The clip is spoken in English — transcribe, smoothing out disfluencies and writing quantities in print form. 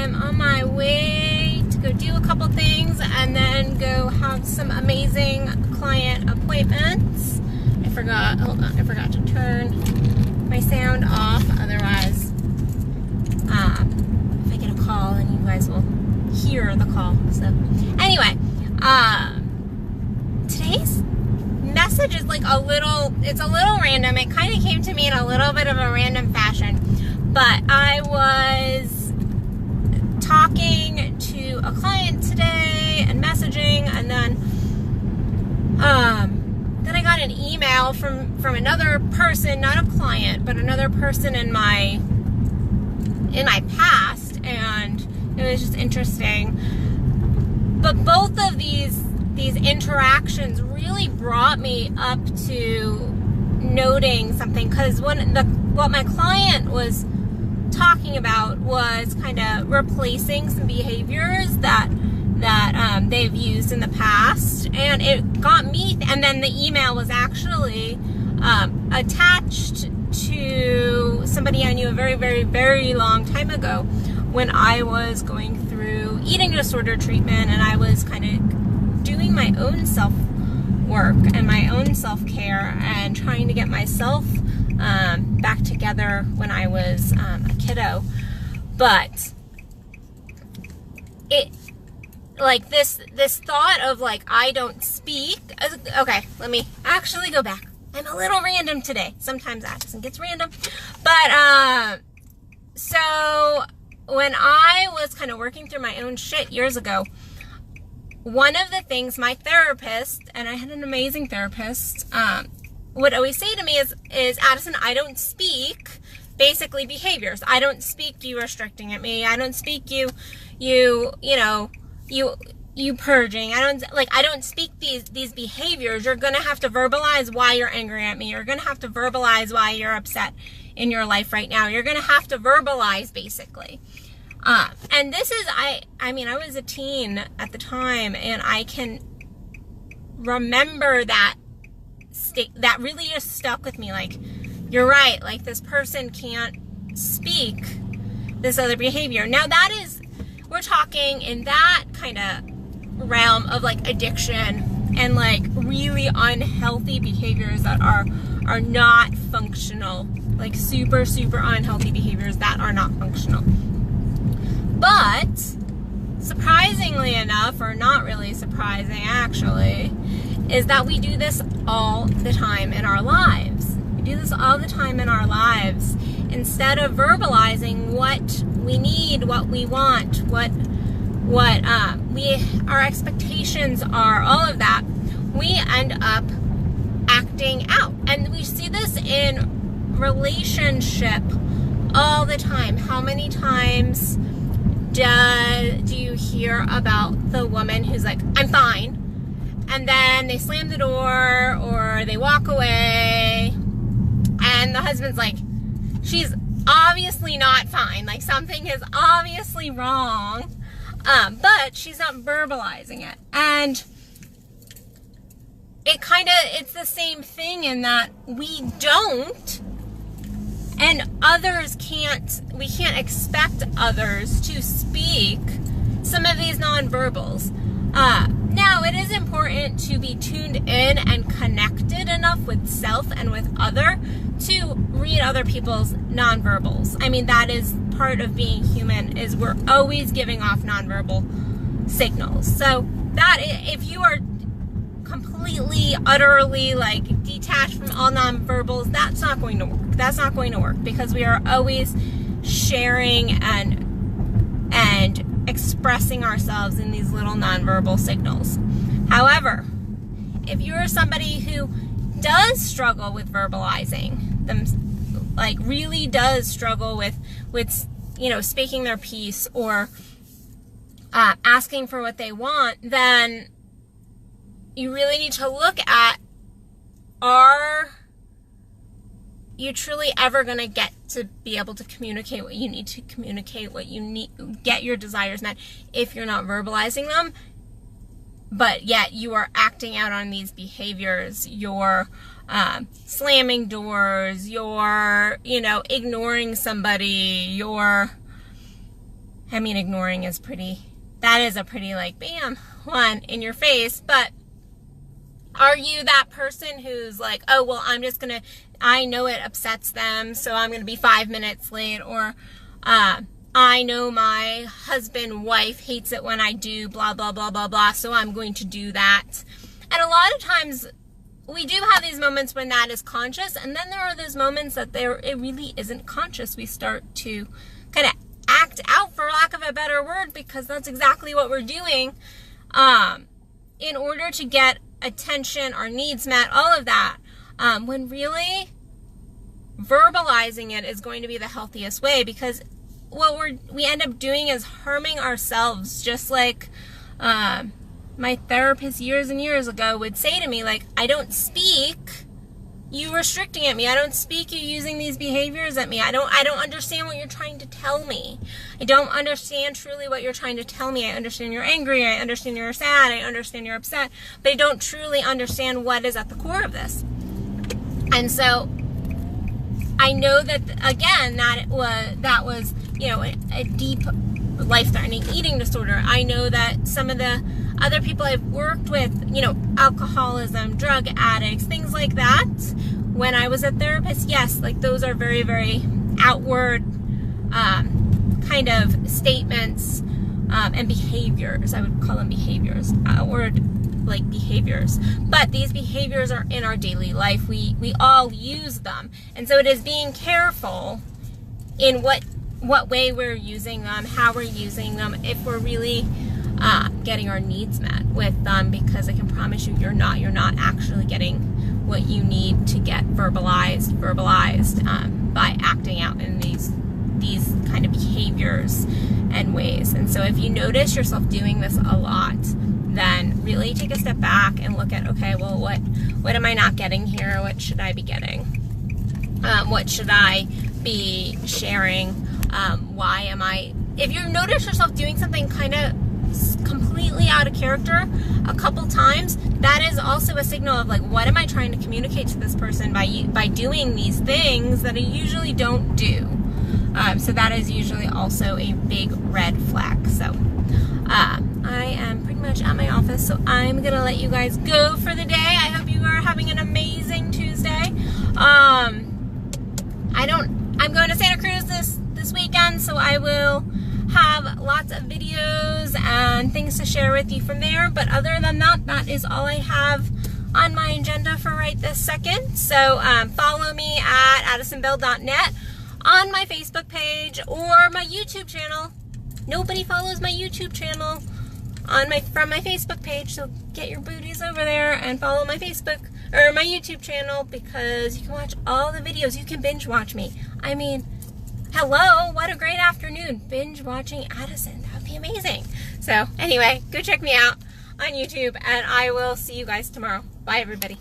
I'm on my way to go do a couple things and then go have some amazing client appointments. Hold on, I forgot to turn my sound off. Otherwise, if I get a call, then you guys will hear the call. So anyway, today's message is like it's a little random. It kind of came to me in a little bit of a random fashion, but I was talking to a client today and messaging, and then I got an email from another person, not a client, but another person in my past, and it was just interesting. But both of these interactions really brought me up to noting something, because what my client was talking about was kind of replacing some behaviors that they've used in the past, and it got me. And then the email was actually attached to somebody I knew a very, very, very long time ago when I was going through eating disorder treatment, and I was kind of doing my own self-work and my own self-care and trying to get myself back together when I was a kiddo. But it, like, this thought of, like, I don't speak. Okay, let me actually go back. I'm a little random today. Sometimes Addison gets random. But, so when I was kind of working through my own shit years ago, one of the things my therapist, and I had an amazing therapist, would always say to me is Addison, I don't speak basically behaviors. I don't speak you restricting at me. I don't speak you purging. I don't speak these behaviors. You're going to have to verbalize why you're angry at me. You're going to have to verbalize why you're upset in your life right now. You're going to have to verbalize, basically. And this is, I mean, I was a teen at the time, and I can remember that really just stuck with me. Like, you're right. Like, this person can't speak this other behavior. Now we're talking in that kind of realm of, like, addiction and, like, really unhealthy behaviors that are not functional. Like, super, super unhealthy behaviors that are not functional. But surprisingly enough, or not really surprising actually, is that we do this all the time in our lives. We do this all the time in our lives. Instead of verbalizing what we need, what we want, what our expectations are, all of that, we end up acting out. And we see this in relationship all the time. How many times do you hear about the woman who's like, I'm fine, and then they slam the door or they walk away, and the husband's like, she's obviously not fine, like something is obviously wrong, but she's not verbalizing it. And it's the same thing in that we don't, and we can't expect others to speak some of these nonverbals. Now, it is important to be tuned in and connected enough with self and with other to read other people's nonverbals. I mean, that is part of being human, is we're always giving off nonverbal signals. So that if you are completely, utterly, like, detached from all nonverbals, that's not going to work. That's not going to work, because we are always sharing and expressing ourselves in these little nonverbal signals. However, if you're somebody who does struggle with verbalizing them, like really does struggle with speaking their piece or asking for what they want, then you really need to look at, are you truly ever going to get to be able to communicate what you need to communicate, what you need, get your desires met, if you're not verbalizing them, but yet you are acting out on these behaviors? You're slamming doors, you're, ignoring somebody, you're I mean, ignoring is that is a pretty like, bam, one in your face. But are you that person who's like, oh, well, I know it upsets them, so I'm going to be 5 minutes late, or I know my husband, wife hates it when I do blah, blah, blah, blah, blah, so I'm going to do that. And a lot of times we do have these moments when that is conscious, and then there are those moments that it really isn't conscious. We start to kind of act out, for lack of a better word, because that's exactly what we're doing in order to get attention, our needs met, all of that, when really verbalizing it is going to be the healthiest way, because what we end up doing is harming ourselves. Just like my therapist years and years ago would say to me, like, I don't speak you restricting at me. I don't speak you using these behaviors at me. I don't understand what you're trying to tell me. I don't understand truly what you're trying to tell me. I understand you're angry. I understand you're sad. I understand you're upset. But I don't truly understand what is at the core of this. And so I know that, again, that was a deep life-threatening eating disorder. I know that some of the other people I've worked with, alcoholism, drug addicts, things like that, when I was a therapist, yes, like those are very, very outward kind of statements and behaviors. I would call them behaviors, outward like behaviors. But these behaviors are in our daily life. We all use them. And so it is being careful in what way we're using them, how we're using them, if we're really getting our needs met with them, because I can promise you, you're not actually getting what you need to get verbalized by acting out in these kind of behaviors and ways. And so if you notice yourself doing this a lot, then really take a step back and look at, okay, well, what am I not getting here? What should I be getting? What should I be sharing? Why am I... If you notice yourself doing something kind of completely out of character a couple times, that is also a signal of like, what am I trying to communicate to this person by doing these things that I usually don't do? So that is usually also a big red flag. So I am pretty much at my office, so I'm gonna let you guys go for the day. I hope you are having an amazing Tuesday. I'm going to Santa Cruz this weekend, so I will have lots of videos and things to share with you from there. But other than that, that is all I have on my agenda for right this second. So follow me at addisonbell.net on my Facebook page or my YouTube channel. Nobody follows my YouTube channel from my Facebook page, so get your booties over there and follow my Facebook or my YouTube channel, because you can watch all the videos. You can binge watch me. I mean, hello, what a great afternoon binge watching Addison. That would be amazing. So anyway, go check me out on YouTube, and I will see you guys tomorrow. Bye, everybody.